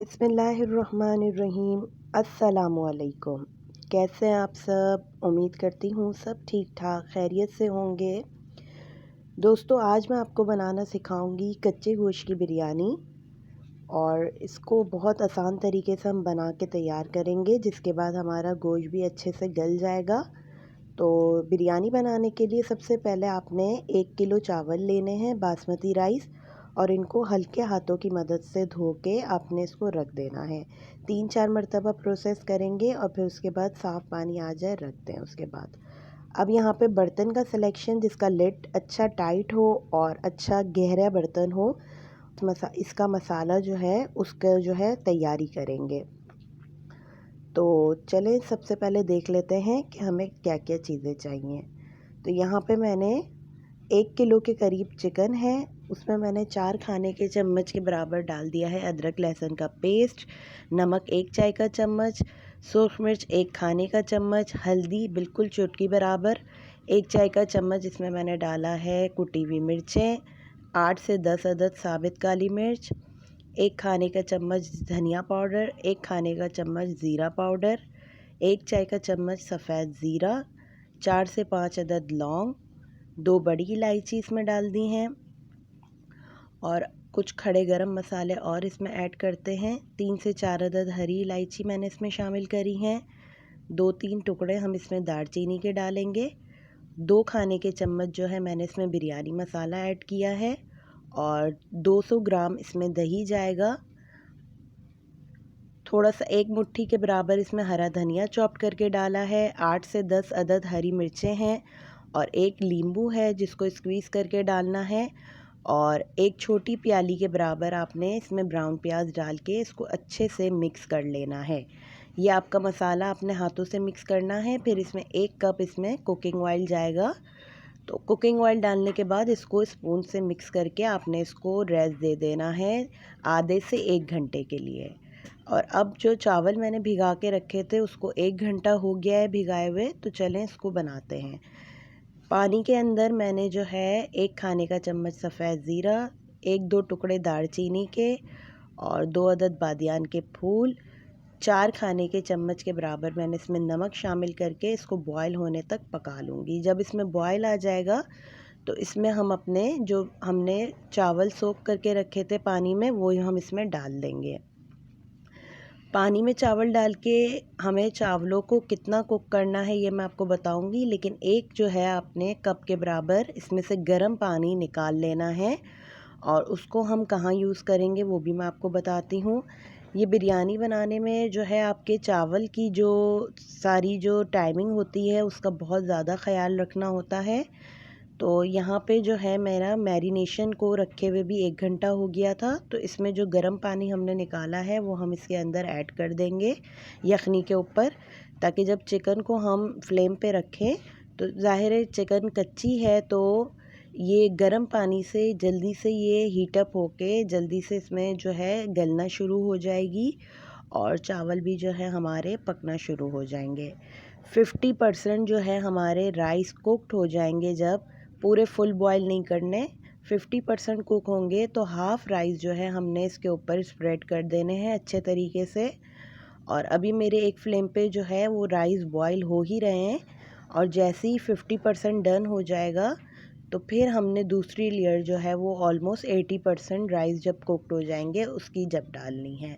बिस्मिल्लाहिर्रहमानिर्रहीम। अस्सलामुअलैकुम। कैसे हैं आप सब? उम्मीद करती हूँ सब ठीक ठाक खैरियत से होंगे। दोस्तों, आज मैं आपको बनाना सिखाऊंगी कच्चे गोश्त की बिरयानी, और इसको बहुत आसान तरीके से हम बना के तैयार करेंगे, जिसके बाद हमारा गोश्त भी अच्छे से गल जाएगा। तो बिरयानी बनाने के लिए सबसे पहले आपने 1 किलो चावल लेने हैं, बासमती राइस, और इनको हल्के हाथों की मदद से धो के आपने इसको रख देना है। 3-4 मरतबा प्रोसेस करेंगे और फिर उसके बाद साफ़ पानी आ जाए रख दें। उसके बाद अब यहाँ पे बर्तन का सिलेक्शन, जिसका लिड अच्छा टाइट हो और अच्छा गहरा बर्तन हो, इसका मसाला जो है उसका जो है तैयारी करेंगे। तो चलें सबसे पहले देख लेते हैं कि हमें क्या क्या चीज़ें चाहिए। तो यहाँ पे मैंने 1 किलो के करीब चिकन है, उसमें मैंने 4 खाने के चम्मच के बराबर डाल दिया है अदरक लहसुन का पेस्ट, नमक 1 चाय का चम्मच, सूर्ख मिर्च 1 खाने का चम्मच, हल्दी बिल्कुल चुटकी बराबर 1 चाय का चम्मच इसमें मैंने डाला है कुटी हुई मिर्चें, 8 से 10 अदद साबित काली मिर्च, 1 खाने का चम्मच धनिया पाउडर, 1 खाने का चम्मच ज़ीरा पाउडर, 1 चाय का चम्मच सफ़ेद ज़ीरा, 4 से 5 अदद लौंग, 2 बड़ी इलायची इसमें डाल दी हैं, और कुछ खड़े गरम मसाले और इसमें ऐड करते हैं। 3 से 4 अदद हरी इलायची मैंने इसमें शामिल करी हैं। 2-3 टुकड़े हम इसमें दालचीनी के डालेंगे। 2 खाने के चम्मच जो है मैंने इसमें बिरयानी मसाला ऐड किया है, और 200 ग्राम इसमें दही जाएगा। थोड़ा सा 1 मुट्ठी के बराबर इसमें हरा धनिया चॉप करके डाला है। 8 से 10 अदद हरी मिर्चें हैं, और 1 नींबू है जिसको स्क्वीज़ करके डालना है, और 1 छोटी प्याली के बराबर आपने इसमें ब्राउन प्याज डाल के इसको अच्छे से मिक्स कर लेना है। ये आपका मसाला अपने हाथों से मिक्स करना है। फिर इसमें 1 कप इसमें कुकिंग ऑयल जाएगा। तो कुकिंग ऑयल डालने के बाद इसको स्पून से मिक्स करके आपने इसको रेस्ट दे देना है आधे से 1 घंटे के लिए। और अब जो चावल मैंने भिगा के रखे थे उसको 1 घंटा हो गया है भिगाए हुए, तो चलें इसको बनाते हैं। पानी के अंदर मैंने जो है 1 खाने का चम्मच सफ़ेद ज़ीरा, 1-2 टुकड़े दालचीनी के, और 2 अदद बादियान के फूल, 4 खाने के चम्मच के बराबर मैंने इसमें नमक शामिल करके इसको बॉयल होने तक पका लूँगी। जब इसमें बॉयल आ जाएगा तो इसमें हम अपने जो हमने चावल सोख करके रखे थे पानी में, वो हम इसमें डाल देंगे। पानी में चावल डाल के हमें चावलों को कितना कुक करना है ये मैं आपको बताऊंगी, लेकिन एक जो है आपने कप के बराबर इसमें से गर्म पानी निकाल लेना है, और उसको हम कहाँ यूज़ करेंगे वो भी मैं आपको बताती हूँ। ये बिरयानी बनाने में जो है आपके चावल की जो सारी जो टाइमिंग होती है उसका बहुत ज़्यादा ख्याल रखना होता है। तो यहाँ पे जो है मेरा मैरिनेशन को रखे हुए भी 1 घंटा हो गया था, तो इसमें जो गर्म पानी हमने निकाला है वो हम इसके अंदर ऐड कर देंगे यखनी के ऊपर, ताकि जब चिकन को हम फ्लेम पे रखें तो ज़ाहिर है चिकन कच्ची है, तो ये गर्म पानी से जल्दी से ये हीटअप होके जल्दी से इसमें जो है गलना शुरू हो जाएगी, और चावल भी जो है हमारे पकना शुरू हो जाएंगे। 50% जो है हमारे राइस कुक्ड हो जाएंगे, जब पूरे फुल बॉयल नहीं करने, 50% कुक होंगे तो हाफ़ राइस जो है हमने इसके ऊपर स्प्रेड कर देने हैं अच्छे तरीके से। और अभी मेरे एक फ्लेम पे जो है वो राइस बॉयल हो ही रहे हैं, और जैसे ही 50% डन हो जाएगा तो फिर हमने दूसरी लेयर जो है वो ऑलमोस्ट 80% राइस जब कुक्ड हो जाएंगे उसकी जब डालनी है।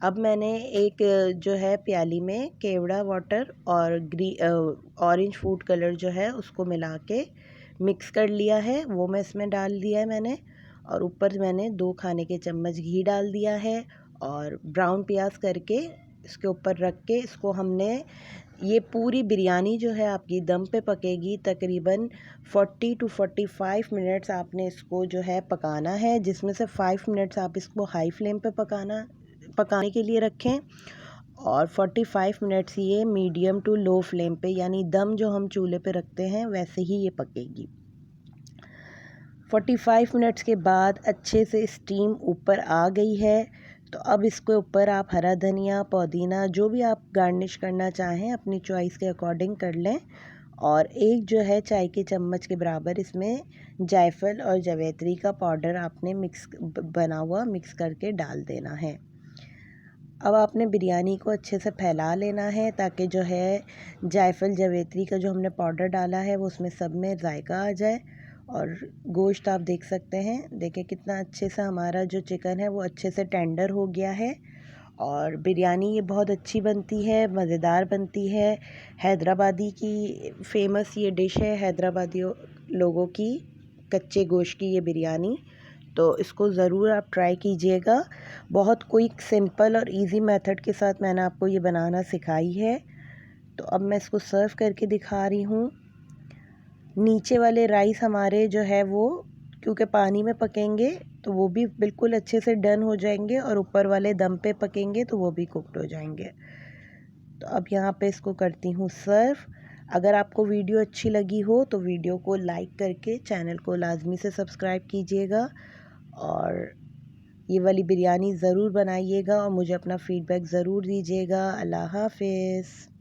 अब मैंने एक जो है प्याली में केवड़ा वाटर और ऑरेंज फूड कलर जो है उसको मिला के मिक्स कर लिया है, वो मैं इसमें डाल दिया है मैंने, और ऊपर मैंने 2 खाने के चम्मच घी डाल दिया है, और ब्राउन प्याज करके इसके ऊपर रख के इसको हमने, ये पूरी बिरयानी जो है आपकी दम पे पकेगी तकरीबन 40 टू 45 मिनट्स आपने इसको जो है पकाना है, जिसमें से 5 मिनट्स आप इसको हाई फ्लेम पे पकाने के लिए रखें, और 45 मिनट्स ये मीडियम टू लो फ्लेम पे, यानी दम जो हम चूल्हे पे रखते हैं वैसे ही ये पकेगी। 45 मिनट्स के बाद अच्छे से स्टीम ऊपर आ गई है, तो अब इसके ऊपर आप हरा धनिया पुदीना जो भी आप गार्निश करना चाहें अपनी चॉइस के अकॉर्डिंग कर लें, और एक जो है चाय के चम्मच के बराबर इसमें जायफल और जावित्री का पाउडर आपने बना हुआ मिक्स करके डाल देना है। अब आपने बिरयानी को अच्छे से फैला लेना है ताकि जो है जायफल जावित्री का जो हमने पाउडर डाला है वो उसमें सब में जायका आ जाए। और गोश्त आप देख सकते हैं, देखिए कितना अच्छे से हमारा जो चिकन है वो अच्छे से टेंडर हो गया है। और बिरयानी ये बहुत अच्छी बनती है, मज़ेदार बनती है। हैदराबादी की फ़ेमस ये डिश है, हैदराबादी लोगों की कच्चे गोश्त की ये बिरयानी। तो इसको ज़रूर आप ट्राई कीजिएगा। बहुत क्विक, सिंपल और इजी मेथड के साथ मैंने आपको ये बनाना सिखाई है। तो अब मैं इसको सर्व करके दिखा रही हूँ। नीचे वाले राइस हमारे जो है वो क्योंकि पानी में पकेंगे तो वो भी बिल्कुल अच्छे से डन हो जाएंगे, और ऊपर वाले दम पे पकेंगे तो वो भी कुक्ड हो जाएंगे। तो अब यहाँ पे इसको करती हूँ सर्व। अगर आपको वीडियो अच्छी लगी हो तो वीडियो को लाइक करके चैनल को लाजमी से सब्सक्राइब कीजिएगा, और ये वाली बिरयानी ज़रूर बनाइएगा और मुझे अपना फ़ीडबैक ज़रूर दीजिएगा। अल्लाह हाफ़िज़।